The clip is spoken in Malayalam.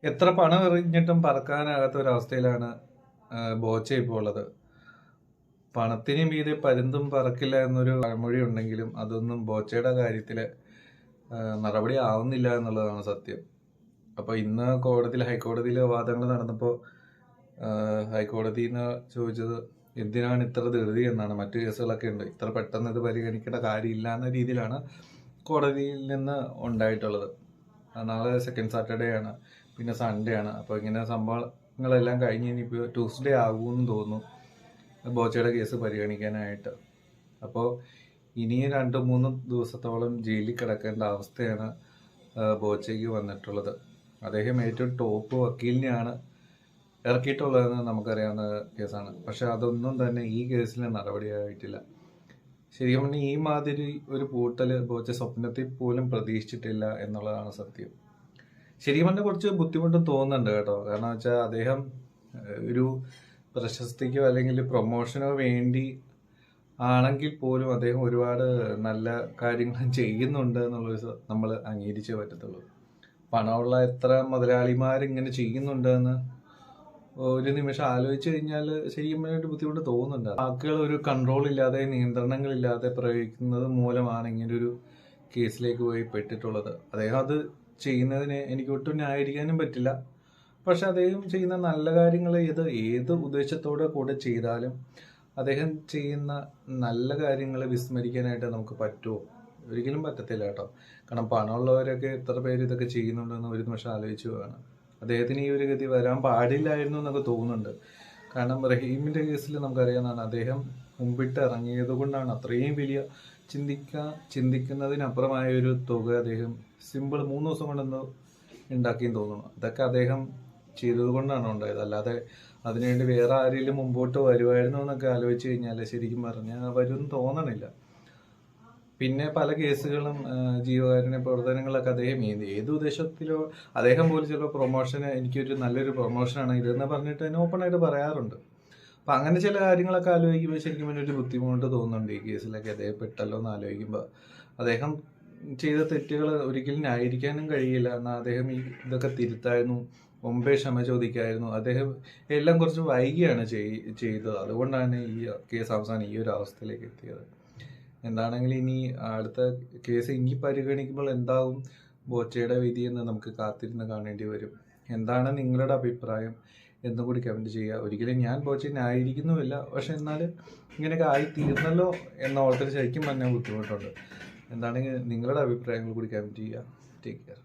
എത്ര പണം എറിഞ്ഞിട്ടും പറക്കാനാകാത്ത ഒരവസ്ഥയിലാണ് ബോച്ച ഇപ്പോൾ ഉള്ളത്. പണത്തിന് മീതെ പരുന്തും പറക്കില്ല എന്നൊരു പഴമൊഴി ഉണ്ടെങ്കിലും അതൊന്നും ബോച്ചയുടെ കാര്യത്തിൽ നടപടി ആവുന്നില്ല എന്നുള്ളതാണ് സത്യം. അപ്പോൾ ഇന്ന് ഹൈക്കോടതിയിൽ വാദങ്ങൾ നടന്നപ്പോൾ ഹൈക്കോടതിയിൽ നിന്ന് ചോദിച്ചത് എന്തിനാണ് ഇത്ര ധൃതി എന്നാണ്. മറ്റു കേസുകളൊക്കെ ഉണ്ട്, ഇത്ര പെട്ടെന്ന് ഇത് പരിഗണിക്കേണ്ട കാര്യമില്ല എന്ന രീതിയിലാണ് കോടതിയിൽ നിന്ന് ഉണ്ടായിട്ടുള്ളത്. നാളെ സെക്കൻഡ് സാറ്റർഡേ ആണ്, പിന്നെ സൺഡേ ആണ്. അപ്പോൾ ഇങ്ങനെ സംഭവങ്ങളെല്ലാം കഴിഞ്ഞ് ഇനിയിപ്പോൾ ട്യൂസ്ഡേ ആകുമെന്ന് തോന്നുന്നു ബോച്ചയുടെ കേസ് പരിഗണിക്കാനായിട്ട്. അപ്പോൾ ഇനി 2-3 ദിവസത്തോളം ജയിലിൽ കിടക്കേണ്ട അവസ്ഥയാണ് ബോച്ചയ്ക്ക് വന്നിട്ടുള്ളത്. അദ്ദേഹം ഏറ്റവും ടോപ്പ് വക്കീലിനെയാണ് ഇറക്കിയിട്ടുള്ളതെന്ന് നമുക്കറിയാവുന്ന കേസാണ്. പക്ഷെ അതൊന്നും തന്നെ ഈ കേസിൽ നടപടിയായിട്ടില്ല. ശരിക്കും പറഞ്ഞാൽ ഈ മാതിരി ഒരു പൂട്ടൽ ബോച്ച സ്വപ്നത്തിൽ പോലും പ്രതീക്ഷിച്ചിട്ടില്ല എന്നുള്ളതാണ് സത്യം. ശരിക്കും പറഞ്ഞാൽ കുറച്ച് ബുദ്ധിമുട്ടും തോന്നുന്നുണ്ട് കേട്ടോ. കാരണം വെച്ചാൽ അദ്ദേഹം ഒരു പ്രശസ്തിക്കോ അല്ലെങ്കിൽ പ്രൊമോഷനോ വേണ്ടി ആണെങ്കിൽ പോലും അദ്ദേഹം ഒരുപാട് നല്ല കാര്യങ്ങൾ ചെയ്യുന്നുണ്ട് എന്നുള്ളത് നമ്മൾ അംഗീകരിച്ചേ പറ്റത്തുള്ളൂ. പണമുള്ള എത്ര മുതലാളിമാരിങ്ങനെ ചെയ്യുന്നുണ്ടെന്ന് ഒരു നിമിഷം ആലോചിച്ച് കഴിഞ്ഞാൽ ശരിക്കും ഒരു ബുദ്ധിമുട്ട് തോന്നുന്നുണ്ട്. വാക്കുകൾ ഒരു കൺട്രോൾ ഇല്ലാതെ, നിയന്ത്രണങ്ങളില്ലാതെ പ്രയോഗിക്കുന്നത് മൂലമാണ് ഇങ്ങനൊരു കേസിലേക്ക് പോയി പെട്ടിട്ടുള്ളത്. അദ്ദേഹം അത് ചെയ്യുന്നതിന് എനിക്ക് ഒട്ടും ന്യായീകരിക്കാനും പറ്റില്ല. പക്ഷെ അദ്ദേഹം ചെയ്യുന്ന നല്ല കാര്യങ്ങൾ ഏത് ഉദ്ദേശത്തോടെ കൂടെ ചെയ്താലും അദ്ദേഹം ചെയ്യുന്ന നല്ല കാര്യങ്ങൾ വിസ്മരിക്കാനായിട്ട് നമുക്ക് പറ്റുമോ? ഒരിക്കലും പറ്റത്തില്ല കേട്ടോ. കാരണം പണമുള്ളവരൊക്കെ എത്ര പേര് ഇതൊക്കെ ചെയ്യുന്നുണ്ടെന്ന് ഒരു നിമിഷം ആലോചിച്ച് പോവാണ്. അദ്ദേഹത്തിന് ഈ ഒരു ഗതി വരാൻ പാടില്ലായിരുന്നു എന്നൊക്കെ തോന്നുന്നുണ്ട്. കാരണം റഹീമിന്റെ കേസിൽ നമുക്കറിയാവുന്നതാണ്, അദ്ദേഹം മുമ്പിട്ട് ഇറങ്ങിയത് കൊണ്ടാണ് അത്രയും വലിയ ചിന്തിക്കുന്നതിനപ്പുറമായ ഒരു തുക അദ്ദേഹം സിമ്പിൾ 3 ദിവസം കൊണ്ടൊന്ന് ഉണ്ടാക്കിയെന്ന് തോന്നുന്നു. അതൊക്കെ അദ്ദേഹം ചെയ്തത് കൊണ്ടാണ് ഉണ്ടായത്. അല്ലാതെ അതിനുവേണ്ടി വേറെ ആരെങ്കിലും മുമ്പോട്ട് വരുമായിരുന്നു എന്നൊക്കെ ആലോചിച്ച് കഴിഞ്ഞാൽ ശരിക്കും പറഞ്ഞാൽ വരുമെന്ന് തോന്നണില്ല. പിന്നെ പല കേസുകളും ജീവകാരുണ്യ പ്രവർത്തനങ്ങളൊക്കെ അദ്ദേഹം ഏത് ഉദ്ദേശത്തിലോ അദ്ദേഹം പോലും ചിലപ്പോൾ പ്രൊമോഷന് എനിക്കൊരു നല്ലൊരു പ്രൊമോഷനാണ് ഇതെന്ന് പറഞ്ഞിട്ട് തന്നെ ഓപ്പണായിട്ട് പറയാറുണ്ട്. അപ്പം അങ്ങനെ ചില കാര്യങ്ങളൊക്കെ ആലോചിക്കുമ്പോൾ ശരിക്കും ഒരു ബുദ്ധിമുട്ട് തോന്നുന്നുണ്ട് ഈ കേസിലൊക്കെ അദ്ദേഹം പെട്ടല്ലോ എന്ന് ആലോചിക്കുമ്പോൾ. അദ്ദേഹം ചെയ്ത തെറ്റുകൾ ഒരിക്കലും ന്യായീകരിക്കാനും കഴിയില്ല. എന്നാൽ അദ്ദേഹം ഇതൊക്കെ തിരുത്തായിരുന്നു, മുമ്പേ ക്ഷമ ചോദിക്കായിരുന്നു. അദ്ദേഹം എല്ലാം കുറച്ച് വൈകിയാണ് ചെയ്തത്. അതുകൊണ്ടാണ് ഈ കേസ് അവസാനം ഈ ഒരു അവസ്ഥയിലേക്ക് എത്തിയത്. എന്താണെങ്കിലും ഇനി അടുത്ത കേസ് ഇനി പരിഗണിക്കുമ്പോൾ എന്താവും ബോച്ചയുടെ വിധി എന്ന് നമുക്ക് കാത്തിരുന്ന് കാണേണ്ടി വരും. എന്താണ് നിങ്ങളുടെ അഭിപ്രായം എന്നും കൂടി കമൻറ്റ് ചെയ്യുക. ഒരിക്കലും ഞാൻ ബോച്ചയെ ന്യായീകരിക്കുന്നുമില്ല, പക്ഷെ എന്നാൽ ഇങ്ങനെയൊക്കെ ആയി തീർന്നല്ലോ എന്ന ഓർത്തിട്ട് ശരിക്കും പറഞ്ഞാൽ ബുദ്ധിമുട്ടുണ്ട്. എന്താണെങ്കിൽ നിങ്ങളുടെ അഭിപ്രായങ്ങൾ കൂടി കമൻറ്റ് ചെയ്യുക. Take care.